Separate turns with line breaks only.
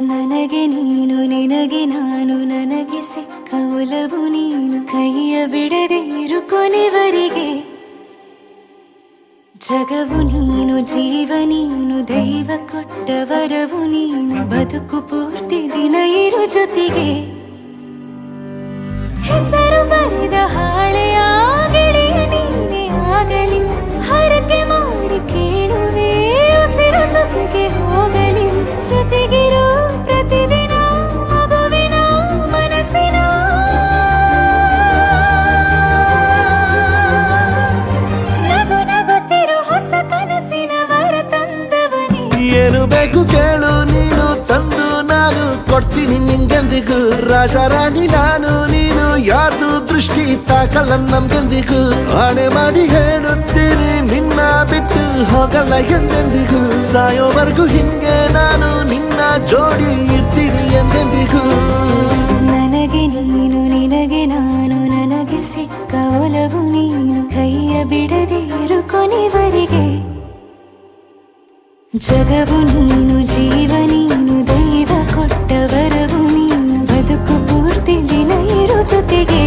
ನನಗೆ ನೀನು ನಿನಗೆ ನಾನು ನನಗೆ ಸಿಕ್ಕ ಒಲವು ನೀನು ಕೈಯ ಬಿಡದೆ ಇರು ಕೊನೆವರೆಗೆ ಜಗವು ನೀನು ಜೀವ ನೀನು ದೈವ ಕೊಟ್ಟ ವರವು ನೀನು ಬದುಕು ಪೂರ್ತಿ ದಿನ ಇರು ಜೊತೆಗೆ ಹೆಸರು ಬರೆದ ಹಾಳೆಯ ಗೆಳೆಯ ನೀನೇ ಆಗಲಿ ಹರಕೆ ಮಾಡಿ ಕೇಳುವೆ ಉಸಿರು ಜೊತೆಗೆ ಹೋಗಲಿ ಜೊತೆಗಿರೋ ಪ್ರತಿದಿನ ಮಗುವಿನ ಮನಸ್ಸಿನ ನಗು ನಗುತ್ತಿರೋ ಹೊಸ ಕನಸಿನ ವರ ತಂದವನೇ
ಏನು ಬೇಕು ಕೇಳು ನೀನು ತಂದು ನಾನು ಕೊಡ್ತೀನಿ ನಿಂಗೆಂದಿಗೂ ರಾಜ ರಾಣಿ ನಾನು ನೀನು ಯಾರ್ದು ದೃಷ್ಟಿ ತಾಕಲ್ಲ ನಮ್ಗೆಂದಿಗೂ ಆಣೆ ಮಾಡಿ ಹೇಳುತ್ತೀನಿ ನಿನ್ನ ಬಿಟ್ಟು ಹೋಗಲ್ಲ ಎಂದೆಂದಿಗೂ ಸಾಯೋವರೆಗೂ ಹಿಂಗೆ ನಾನು ನಿನ್ನ ಜೋಡಿ ಇರ್ತೀನಿ ಎಂದೆಂದಿಗೂ
ನನಗೆ ನೀನು ನಿನಗೆ ನಾನು ನನಗೆ ಸಿಕ್ಕ ಒಲವು ನೀನು ಕೈಯ ಬಿಡದೆ ಇರು ಕೊನೆವರೆಗೆ ಜಗವು ನೀನು ಜೀವ ನೀನು ದೈವ ಕೊಟ್ಟ ವರವು ನೀನು ಬದುಕು ಪೂರ್ತಿ ದಿನ ಇರು ಜೊತೆಗೆ